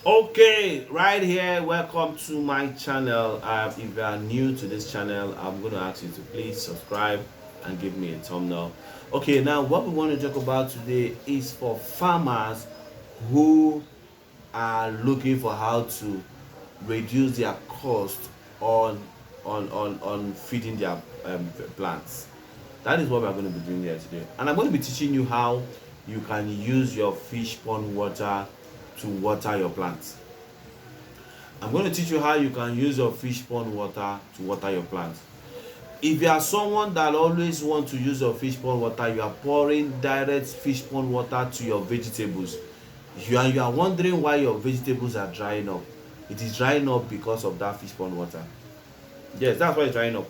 Okay, right here, welcome to my channel. If you are new to this channel, I'm going to ask you to please subscribe and give me a thumbnail. Okay, now what we want to talk about today is for farmers who are looking for how to reduce their cost on on feeding their plants. That is what we're going to be doing here today, and I'm going to be teaching you how you can use your fish pond water to water your plants. I'm going to teach you how you can use your fish pond water to water your plants. If you are someone that always want to use your fish pond water, you are pouring direct fish pond water to your vegetables. You are wondering why your vegetables are drying up. It is drying up because of that fish pond water. Yes, that's why it's drying up.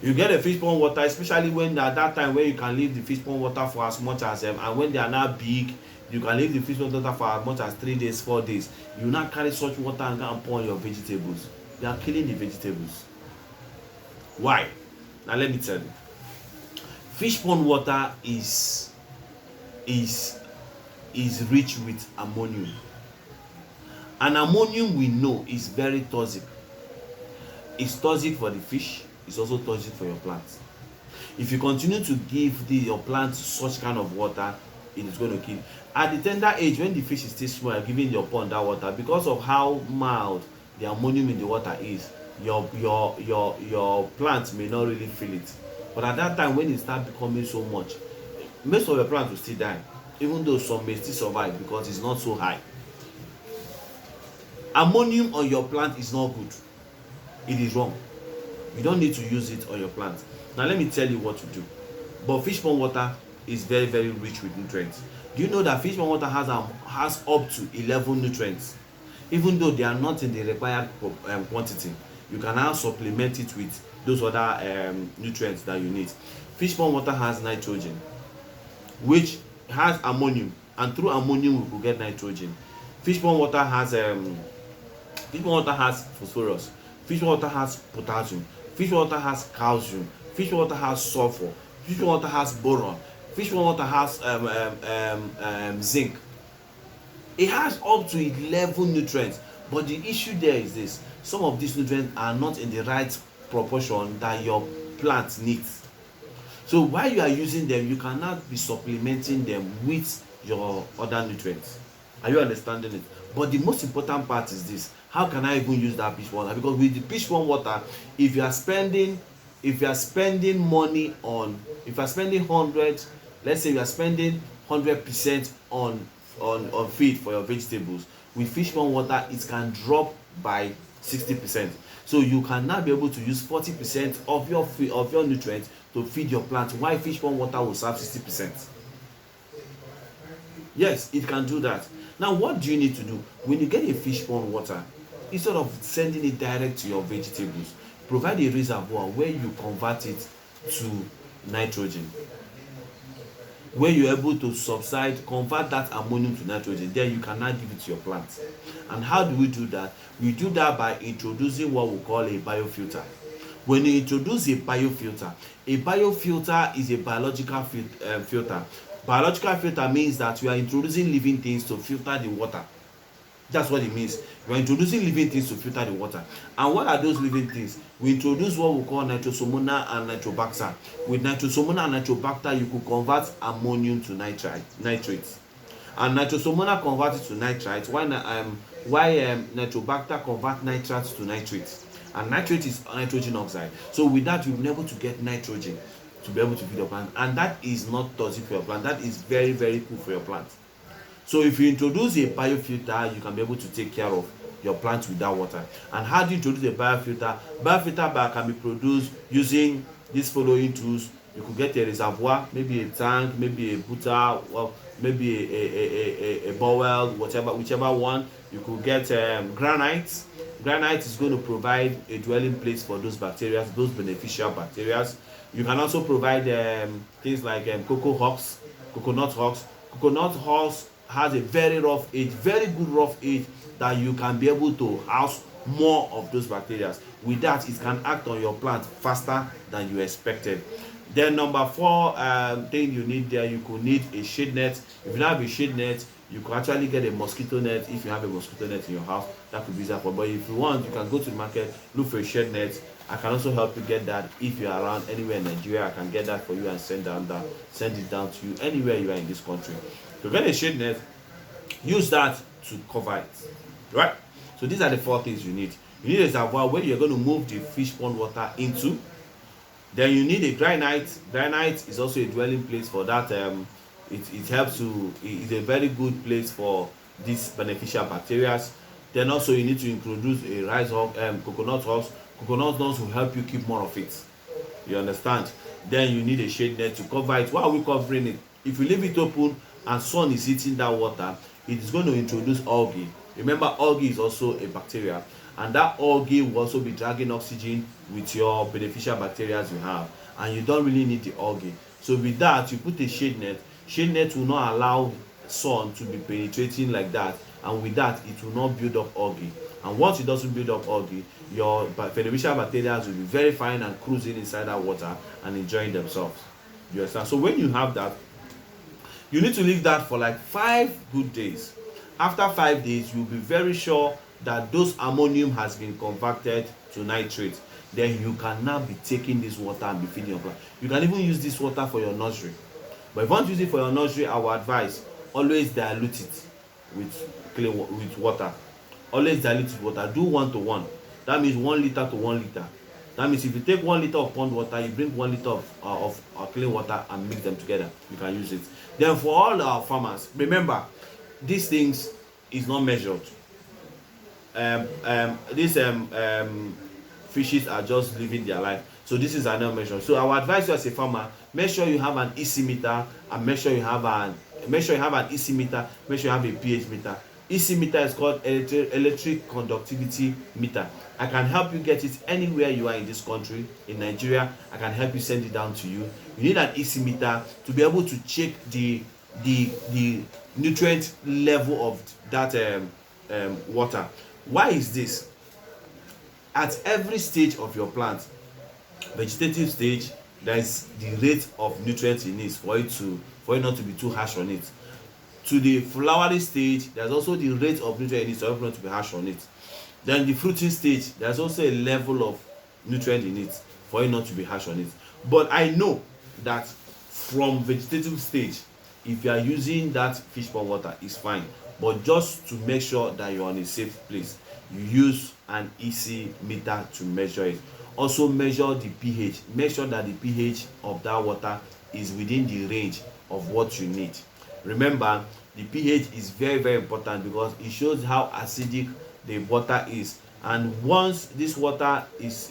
You get a fish pond water, especially when at that time when you can leave the fish pond water for as much as and when they are now big, you can leave the fish pond water for as much as 3 days, 4 days. You now carry such water and go and pour on your vegetables. You are killing the vegetables. Why? Now let me tell you. Fish pond water is rich with ammonium. And ammonium, we know, is very toxic. It's toxic for the fish. It's also toxic for your plants. If you continue to give your plants such kind of water, it is going to kill. At the tender age, when the fish is still small, giving your pond that water, because of how mild the ammonium in the water is, your plants may not really feel it. But at that time, when it starts becoming so much, most of your plants will still die, even though some may still survive because it's not so high. Ammonium on your plant is not good. It is wrong. You don't need to use it on your plants. Now let me tell you what to do. But fish pond water is very, very rich with nutrients. Do you know that fish pond water has up to 11 nutrients? Even though they are not in the required quantity, you can now supplement it with those other nutrients that you need. Fish pond water has nitrogen, which has ammonium, and through ammonium we will get nitrogen. Fish pond water has phosphorus. Fish water has potassium. Fish water has calcium. Fish water has sulfur. Fish water has boron. Fish water has zinc. It has up to 11 nutrients. But the issue there is this: some of these nutrients are not in the right proportion that your plant needs. So while you are using them, you cannot be supplementing them with your other nutrients. Are you understanding it? But the most important part is this: how can I even use that fish water? Because with the fish pond water, if you are spending money on, if you are spending 100, let's say you are spending 100% on feed for your vegetables, with fish pond water it can drop by 60%. So you can now be able to use 40% of your nutrients to feed your plant, while fish pond water will serve 60%. Yes, it can do that. Now what do you need to do when you get a fish pond water? Instead of sending it direct to your vegetables, provide a reservoir where you convert it to nitrogen, where you're able to convert that ammonium to nitrogen. Then you can now give it to your plants. And how do we do that? We do that by introducing what we call a biofilter. When you introduce a biofilter is a biological filter. Biological filter means that you are introducing living things to filter the water. That's what it means. You are introducing living things to filter the water. And what are those living things? We introduce what we call nitrosomonas and nitrobacter. With nitrosomonas and nitrobacter, you could convert ammonium to nitrates. And nitrosomonas convert it to nitrites, while nitrobacter convert nitrates to nitrates. And nitrate is nitrogen oxide. So with that, you'll be able to get nitrogen to be able to feed your plant. And that is not toxic for your plant. That is very, very cool for your plant. So if you introduce a biofilter, you can be able to take care of your plants with that water. And how do you introduce a biofilter? Biofilter can be produced using these following tools. You could get a reservoir, maybe a tank, maybe a butter, or maybe a bowel, whichever one. You could get granite. Granite is going to provide a dwelling place for those bacteria, those beneficial bacteria. You can also provide things like coconut hulls. Coconut hulls has a very good rough edge that you can be able to house more of those bacteria. With that, it can act on your plant faster than you expected. Then number 4 thing you need there, you could need a shade net. If you don't have a shade net, You can actually get a mosquito net. If you have a mosquito net in your house, that could be easier for. But if you want, you can go to the market, look for a shade net. I can also help you get that. If you're around anywhere in Nigeria, I can get that for you and send it down to you anywhere you are in this country. To get a shade net, use that to cover it, right? So these are the 4 things you need. You need a reservoir where you're going to move the fish pond water into. Then you need a dry night. Dry night is also a dwelling place for that. It helps to, it's a very good place for these beneficial bacteria. Then also you need to introduce a rice husk, coconut husk. Coconut husk will help you keep more of it. You understand? Then you need a shade net to cover it. Why are we covering it? If you leave it open and sun is hitting that water, it is going to introduce algae. Remember, algae is also a bacteria, and that algae will also be dragging oxygen with your beneficial bacteria you have, and you don't really need the algae. So with that, you put a shade net. Shade net will not allow sun to be penetrating like that, and with that, it will not build up algae. And once it doesn't build up algae, your beneficial bacteria will be very fine and cruising inside that water and enjoying themselves. You understand? So when you have that, you need to leave that for like 5 good days. After 5 days, you'll be very sure that those ammonium has been converted to nitrate. Then you can now be taking this water and be feeding your plant. You can even use this water for your nursery. But if you want to use it for your nursery, I would advise always dilute it with water. Always dilute it with water. Do 1 to 1. That means 1 liter to 1 liter. That means if you take 1 liter of pond water, you bring 1 liter of clean water and mix them together. You can use it. Then for all our farmers, remember, these things is not measured. These fishes are just living their life. So this is another measure. So I would advise you as a farmer, make sure you have an EC meter, and make sure you have an EC meter, make sure you have a pH meter. EC meter is called electric conductivity meter. I can help you get it anywhere you are in this country. In Nigeria, I can help you send it down to you. You need an EC meter to be able to check the nutrient level of that water. Why is this? At every stage of your plant, vegetative stage, there is the rate of nutrients it needs for it not to be too harsh on it. To the flowering stage, there's also the rate of nutrient it needs for it not to be harsh on it. Then the fruiting stage, there's also a level of nutrient it needs for it not to be harsh on it. But I know that from vegetative stage, if you are using that fish pond water, it's fine. But just to make sure that you're on a safe place, you use an EC meter to measure it. Also measure the pH. Make sure that the pH of that water is within the range of what you need. Remember, the pH is very, very important because it shows how acidic the water is. And once this water is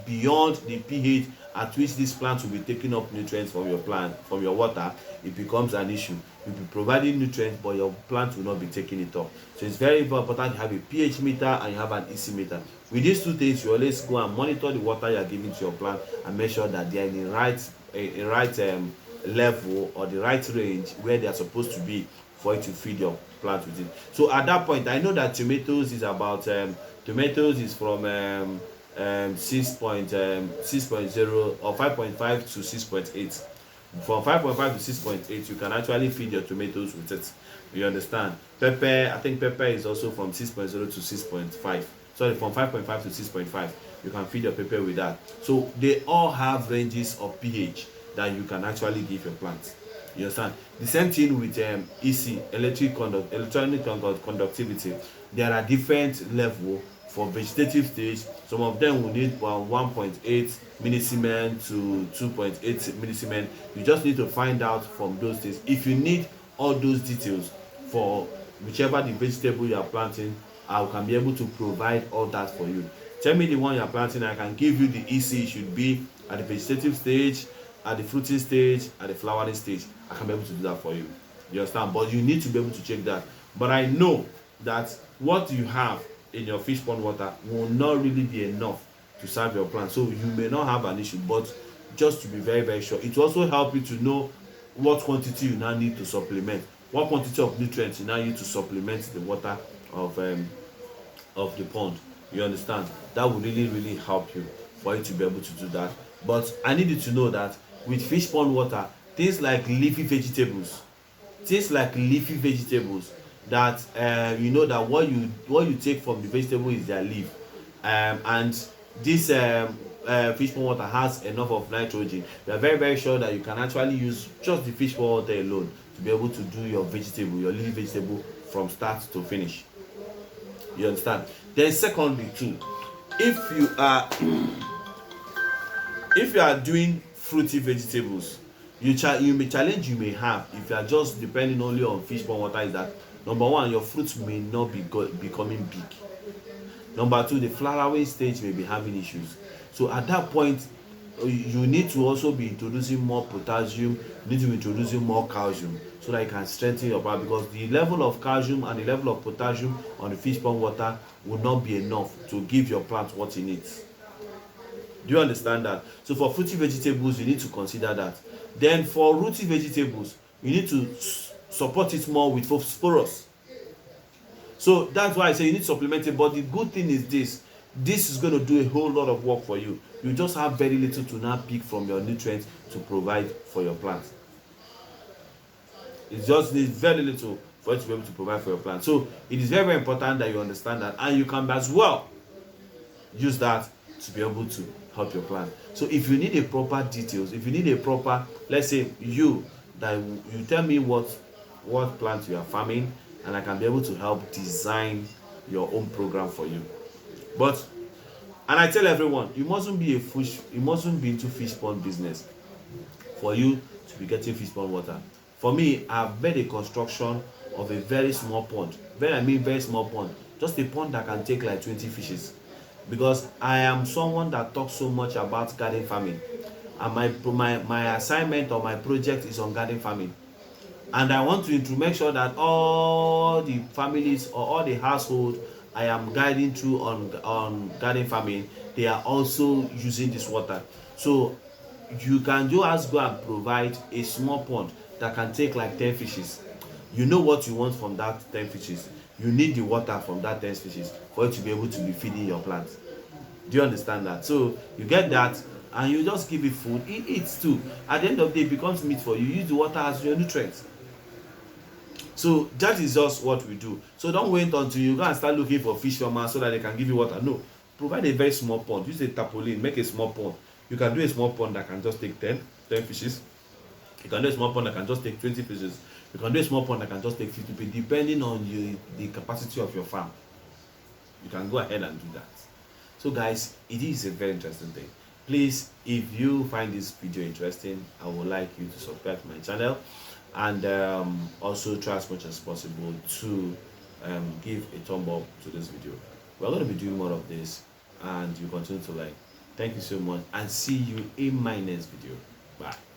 beyond the pH at which this plant will be taking up nutrients from your plant, from your water, it becomes an issue. You'll be providing nutrients, but your plant will not be taking it up. So it's very important you have a pH meter and you have an EC meter. With these 2 things, you always go and monitor the water you are giving to your plant and make sure that they are in the right level or the right range where they are supposed to be for you to feed your plant with it. So at that point, I know that tomatoes is about tomatoes is from 6.0 or 5.5 to 6.8. From 5.5 to 6.8, you can actually feed your tomatoes with it. You understand? Pepper, I think pepper is also from 6.0 to 6.5. Sorry, from 5.5 to 6.5. You can feed your pepper with that. So they all have ranges of pH that you can actually give your plants. You understand? The same thing with EC, electronic conductivity. There are different levels for vegetative stage. Some of them will need 1.8 millisiemen to 2.8 millisiemen. You just need to find out from those things. If you need all those details for whichever the vegetable you are planting, I can be able to provide all that for you. Tell me the one you are planting, I can give you the EC. It should be at the vegetative stage, at the fruiting stage, at the flowering stage. I can be able to do that for you. You understand? But you need to be able to check that. But I know that what you have in your fish pond water will not really be enough to serve your plant. So you may not have an issue, but just to be very, very sure. It will also help you to know what quantity you now need to supplement, what quantity of nutrients you now need to supplement the water of the pond. You understand? That will really, really help you for you to be able to do that. But I need you to know that with fish pond water, things like leafy vegetables, things like leafy vegetables that you know that what you take from the vegetable is their leaf, and this fish pond water has enough of nitrogen. You are very sure that you can actually use just the fish pond water alone to be able to do your vegetable, your leafy vegetable, from start to finish. You understand? Then secondly too, if you are if you are doing fruity vegetables, challenge you may have if you are just depending only on fish pond water is that, number one, your fruits may not be becoming big. Number two, the flowering stage may be having issues. So at that point, you need to also be introducing more potassium, you need to be introducing more calcium, so that you can strengthen your plant, because the level of calcium and the level of potassium on the fish pond water will not be enough to give your plant what it needs. Do you understand that? So for fruity vegetables, you need to consider that. Then for rooty vegetables, you need to support it more with phosphorus. So that's why I say you need to supplement it. But the good thing is this is going to do a whole lot of work for you. You just have very little to now pick from your nutrients to provide for your plant. It just needs very little for you to be able to provide for your plant. So it is very important that you understand that, and you can as well use that to be able to help your plant. So if you need a proper details, if you need a proper, let's say you tell me what plant you are farming, and I can be able to help design your own program for you. But, and I tell everyone, you mustn't be into fish pond business for you to be getting fish pond water. For me, I've made a construction of a very small pond. Very small pond. Just a pond that can take like 20 fishes. Because I am someone that talks so much about garden farming, and my assignment or my project is on garden farming, and I want to make sure that all the families or all the household I am guiding through on garden farming, they are also using this water. So you can just go and provide a small pond that can take like 10 fishes. You know what you want from that 10 fishes. You need the water from that 10 fishes for you to be able to be feeding your plants. Do you understand that? So you get that, and you just give it food, it eats too. At the end of the day, it becomes meat for you. You use the water as your nutrients. So that is just what we do. So don't wait until you go and start looking for fish farmers so that they can give you water. No, provide a very small pond. Use a tarpaulin, make a small pond. You can do a small pond that can just take 10 fishes. You can do a small pond that can just take 20 fishes. You can do a small pond that can just take 50 fishes, depending on the capacity of your farm. You can go ahead and do that. So guys, it is a very interesting thing. Please, if you find this video interesting, I would like you to subscribe to my channel, and also try as much as possible to give a thumb up to this video. We're going to be doing more of this, and you continue to like. Thank you so much, and see you in my next video. Bye.